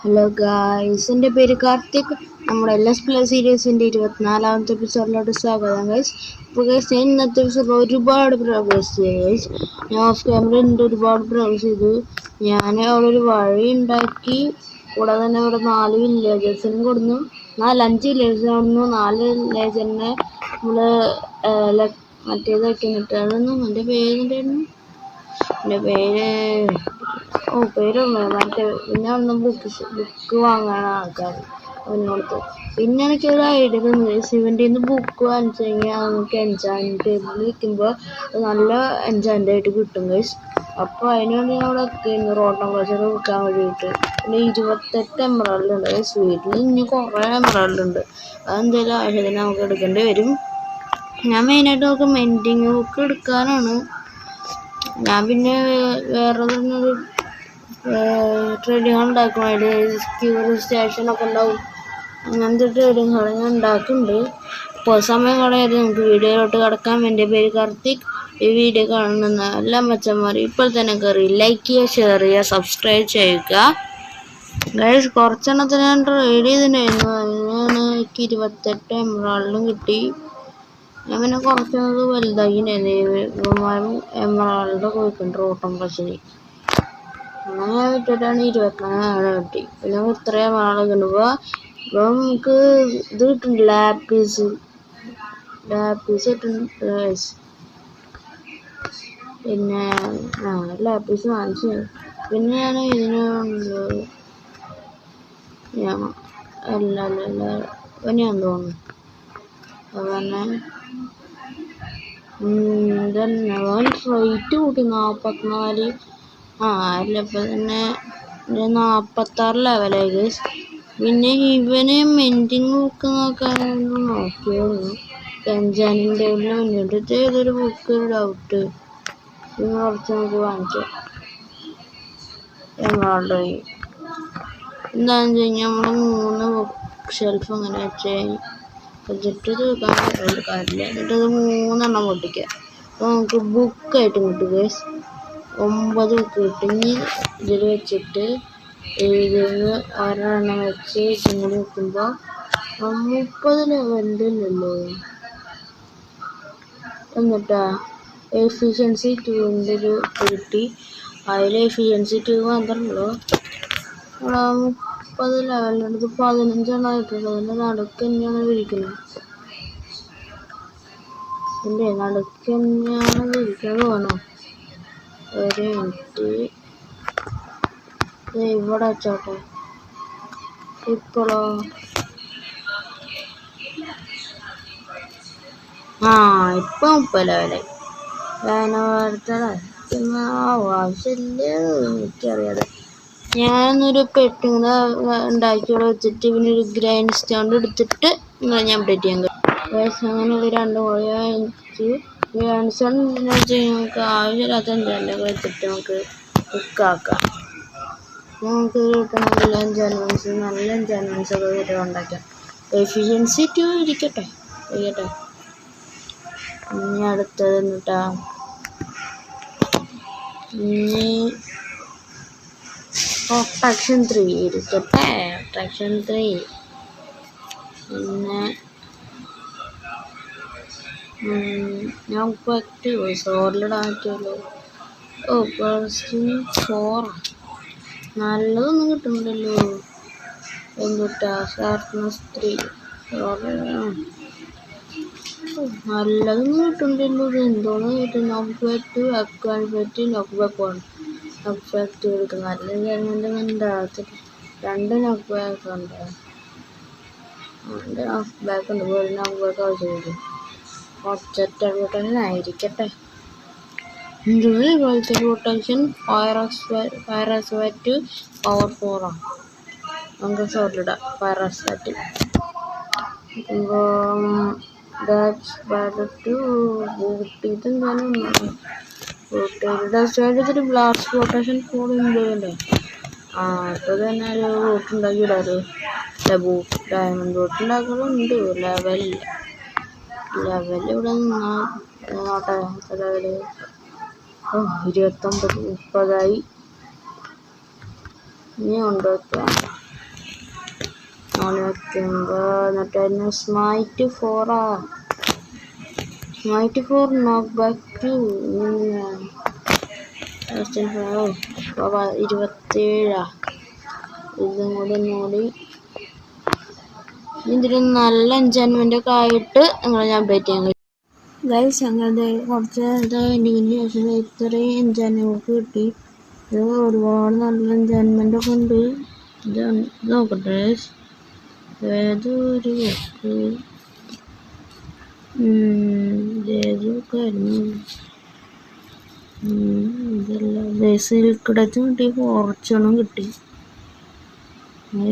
Hello guys, എൻ്റെ പേര് കാർത്തിക്. നമ്മുടെ LS പ്ലസ് സീരീസിൻ്റെ 24ാമത്തെ എപ്പിസോഡിലോട്ട് സ്വാഗതം ഗൈസ്. അപ്പോൾ ഗൈസ്, ഞാൻ ഇന്നത്തെ എപ്പിസോഡിൽ ഒരുപാട് പ്രോഗ്രസ് ചെയ്തു ഗൈസ്. ഞാൻ ഓഫ് ക്യാമറ ഒരുപാട് പ്രോഗ്രസ് ചെയ്തു. ഞാൻ അവിടെ ഒരു വഴി ഉണ്ടാക്കി. കൂടാതെ തന്നെ ഇവിടെ 4 വില്ലേജേഴ്സിനും കൊടുന്നു. 5 വില്ലേജേഴ്സിന് കൊടുന്നു. 4 വില്ലേജറിനെ നമ്മൾ മറ്റേതൊക്കെ ഇട്ടായിരുന്നു. എൻ്റെ പേരെന്തായിരുന്നു? എൻ്റെ പേരൊന്നും മറ്റേ പിന്നെ ഒന്ന് ബുക്ക് വാങ്ങാൻ ആൾക്കാർ അതിനോടത്ത്. പിന്നെ എനിക്കൊരു ഐഡിയ തന്നു, ഇവൻ്റെ നിന്ന് ബുക്ക് വാങ്ങിച്ചു കഴിഞ്ഞാൽ നമുക്ക് എൻജാൻറ്റ് ടേബിളിൽ വയ്ക്കുമ്പോൾ നല്ല എൻജാൻറ്റ് ആയിട്ട് കിട്ടും ഗൈസ്. അപ്പോൾ അതിനുവേണ്ടി അവിടെ റോട്ടം ക്ലോസർ വെക്കാൻ വേണ്ടിയിട്ട്. പിന്നെ 28 എമറാൾഡ് ഉണ്ട് ഗൈസ്. വീട്ടിൽ ഇനി കുറേ എമറാൾഡ് ഉണ്ട്. അതെന്തെങ്കിലും ആവശ്യത്തിന് നമുക്ക് എടുക്കേണ്ടി വരും. ഞാൻ മെയിനായിട്ട് നമുക്ക് മെൻറ്റിങ് ബുക്ക് എടുക്കാനാണ്. ഞാൻ പിന്നെ വേറെ തന്നെ ട്രേഡിങ് ഉണ്ടാക്കുന്നുണ്ട്. ക്യൂറി സ്റ്റേഷനൊക്കെ ഉണ്ടാവും. അങ്ങനത്തെ ട്രേഡിങ്ങുകൾ ഞാൻ ഉണ്ടാക്കുന്നുണ്ട്. ഇപ്പോൾ സമയം കളയാതെ നമുക്ക് വീഡിയോയിലോട്ട് കിടക്കാം. എൻ്റെ പേര് കാർത്തിക്. ഈ വീഡിയോ കാണുന്ന എല്ലാ മച്ചന്മാർ ഇപ്പോൾ തന്നെ കയറി ലൈക്ക് ചെയ്യുക, ഷെയർ ചെയ്യുക, സബ്സ്ക്രൈബ് ചെയ്യുക ഗൈസ്. കുറച്ചെണ്ണത്തിന് ഞാൻ ട്രേഡ് ചെയ്തിട്ടുണ്ടായിരുന്നു. അതിനാണ് എനിക്ക് 28 എമറാൾഡും കിട്ടി. ഞാൻ പിന്നെ കുറച്ചത് വലുതാക്കിയിട്ടുണ്ടായിരുന്നു. എമറാൾഡ് പോയിട്ടുണ്ട് റോട്ടം പശുവിന്. അങ്ങനെ ഞാൻ വിട്ടിട്ടാണ് 24 കിട്ടി. പിന്നെ ഇത്രയും ആൾ കിട്ടുമ്പോൾ നമുക്ക് ഇത് കിട്ടുന്നുണ്ട്. ലാപ്പീസ് കിട്ടുന്നുണ്ട്. പിന്നെ ലാപ്പീസ് വാങ്ങിച്ചു. പിന്നെ ഞാൻ ഇതിനുണ്ട് ഞാൻ തോന്നുന്നു അതന്നെ റേറ്റ് കൂട്ടി 44. ഇപ്പം തന്നെ 46 ലെവലായി ഗൈസ്. പിന്നെ ഇവന് മെൻറ്റിങ് ബുക്ക് നോക്കാനൊന്നും നോക്കിയായിരുന്നു. എൻജാനിങ് ടേബിളിൽ മുന്നിട്ട് ഏതൊരു ബുക്ക് ഡൗട്ട് കുറച്ച് നമുക്ക് വാങ്ങിക്കാം. എമറാൾഡ് എന്താണെന്ന് വെച്ച് കഴിഞ്ഞാൽ നമ്മൾ 3 ബുക്ക് ഷെൽഫ് അങ്ങനെ വെച്ചിട്ട് തീർക്കാൻ കാര്യമില്ല. എന്നിട്ടത് 3 എണ്ണം പൊട്ടിക്കുക. അപ്പോൾ നമുക്ക് ബുക്കായിട്ട് കിട്ടും ഗൈസ്. 9 ബുക്ക് കിട്ടും. ഇനി ഇതിൽ വെച്ചിട്ട് ഇതിന് ഒരെണ്ണം വെച്ച് ഇങ്ങനെ വെക്കുമ്പോൾ 30 ലെവലിലല്ലോ. എന്നിട്ടാ എഫിഷ്യൻസി 2ൻ്റെ ഒരു കിട്ടി. അതിൽ എഫിഷ്യൻസി 2 മാത്രമല്ലോ. 30 ലെവലിനടുത്ത് 15 എണ്ണം ആയിട്ടുള്ളത്. അതിൻ്റെ നടുക്ക് തന്നെയാണ് വിരിക്കുന്നത്. തോന്നണം. ഒരു മിനിറ്റ് ഇവിടെ വെച്ചോട്ടെ. ഇപ്പോഴോ ഇപ്പം 30 ലെവലായി. പിന്നെ ആവശ്യമില്ല, എനിക്കറിയാതെ ഞാനൊന്നൊരു പെട്ടിങ്ങനെ ഉണ്ടാക്കിയോടെ വെച്ചിട്ട് പിന്നെ ഒരു ഗ്രൈൻഡ് സ്റ്റോൺ എടുത്തിട്ട് ഞാൻ അപ്ഡേറ്റ് ചെയ്യാൻ കഴിയും. അങ്ങനെയുള്ള 2 കോഴി വാങ്ങിച്ച് ഗ്രൈൻഡ് സ്റ്റോൺ വെച്ച് നമുക്ക് ആവശ്യമില്ലാത്ത എന്തെങ്കിലും വെച്ചിട്ട് നമുക്ക് കുക്കാക്കാം. നമുക്ക് കിട്ടണമെങ്കിൽ നല്ല എൻജോയ്മെൻറ്റ്സ് ഒക്കെ വീട്ടിൽ ഉണ്ടാക്കാം. എഫിഷ്യൻസി 2 ഇരിക്കട്ടെ. ഇനി അടുത്തത് എന്നിട്ടാ ഇനി പ്രൊട്ടക്ഷൻ 3 ഇരിക്കട്ടെ. പ്രൊട്ടക്ഷൻ 3 പിന്നെ ഞാൻ സോറിലിടാക്കിയല്ലോ. പേഴ്സിങ് 4 നല്ലതൊന്നും കിട്ടുന്നുണ്ടല്ലോ. എന്തുട്ടാ ഷാർപ്പ്നെസ് 3 നല്ലതൊന്നും കിട്ടുന്നുണ്ടല്ലോ. ഇത് എന്തോന്ന് കിട്ടും? നോക്ക് അക്വാൻഫെക്റ്റ് നോക്ക് എടുക്കും. നല്ല ഉണ്ടാകത്തില്ല. 2 നോക്ക് ബാക്ക് ഉണ്ട്. 2 നോക്ക് ബാക്ക് ഉണ്ട്. ഒരു നോക്ക് ബാക്ക് ആവശ്യമില്ല. ഒബ്ജക്റ്റ് അഡ്വർട്ടൈസ് ആയിരിക്കട്ടെ. പ്രൊട്ടക്ഷൻ ഫയർ എക്സ്പെക്റ്റ് പവർ 4 നമുക്ക് സോറിലിടാം. ഫയർ എക്സ്പെക്റ്റ് ഇതെന്തായാലും ഡസ്റ്റ് ബ്ലാസ്റ്റ് പ്രൊട്ടക്ഷൻ 4 ഉണ്ട്. ഇപ്പോൾ തന്നെ ഒരു ബൂട്ട് ഉണ്ടാക്കിയിടാറ്. ഡയമണ്ട് ബൂട്ട് ഉണ്ടാക്കലുണ്ട്. ലെവൽ ഇവിടെ നോട്ടെ. ലെവല് 29 30 ഇനി ഉണ്ട്. അങ്ങനെ വെക്കുമ്പോൾ എന്നിട്ട് തന്നെ സ്മൈറ്റ് 4 നോക്ക് ബാക്ക് ടു 27. ഇതും കൂടി മൂടി ഇതിന് നല്ല എൻജോയ്മെൻ്റ് ഒക്കെ ആയിട്ട് ഞാൻ അപ്ഡേറ്റ് ചെയ്യാൻ കഴിയും. ഗൈസ് ഞങ്ങളുടെ കുറച്ച് കഴിഞ്ഞതിന് ശേഷം ഇത്രയും എൻജോയ്മെൻറ്റ് കിട്ടി. ഇത് ഒരുപാട് നല്ല എൻജോയ്മെൻ്റ് ഒക്കെ ഉണ്ട്. ഇത് നോക്കട്ടെ ഏതൊരു ഏതൊക്കെയായിരുന്നു ഇതല്ല സിൽക്കിടച്ചും കിട്ടി, ഫോർച്യൂണും കിട്ടി.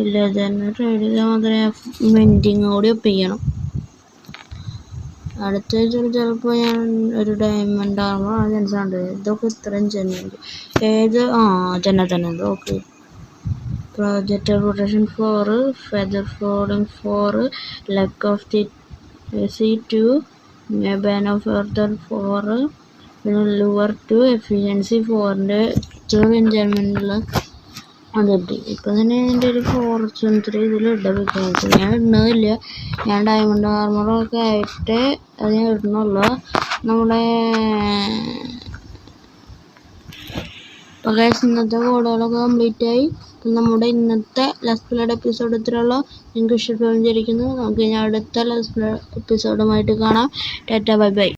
ഇല്ല തന്നെ ട്രേഡ് ചെയ്താൽ മാത്രമേ വെൻഡിങ് കൂടി ഒപ്പിക്കണം. അടുത്ത ചിലപ്പോൾ ഞാൻ ഒരു ഡയമണ്ട് ആകുമ്പോൾ ചാൻസ് ഉണ്ട്. ഇതൊക്കെ ഇത്രയും ജനുണ്ട് ഏത് തന്നെ okay. Projector rotation 4, feather folding 4, leg of the C2, ban of feather 4, പിന്നെ ലൂവർ 2, എഫിഷ്യൻസി 4ൻ്റെ ഇത്ര എൻജോയ്മെൻറ്റുള്ള അത് കിട്ടി. ഇപ്പം തന്നെ എൻ്റെ ഒരു ഫോർച്യൂൺ 3 ഇതിൽ ഇടവെക്കാൻ ഞാൻ ഇടുന്നതില്ല. ഞാൻ ഡയമണ്ട് ആർമറൊക്കെ ആയിട്ട് അത് ഞാൻ ഇടുന്നുള്ളൂ. നമ്മുടെ ഇന്നത്തെ കോഡുകളൊക്കെ കംപ്ലീറ്റ് ആയി. നമ്മുടെ ഇന്നത്തെ ലെറ്റ്സ് പ്ലേയുടെ എപ്പിസോഡ് ഇത്രയുള്ളൂ. നിങ്ങൾക്ക് ഇഷ്ടപ്പെടുന്നു വിചാരിക്കുന്നു. നമുക്ക് ഇനി അടുത്ത ലെറ്റ്സ് പ്ലേ എപ്പിസോഡുമായിട്ട് കാണാം. Tata bye bye.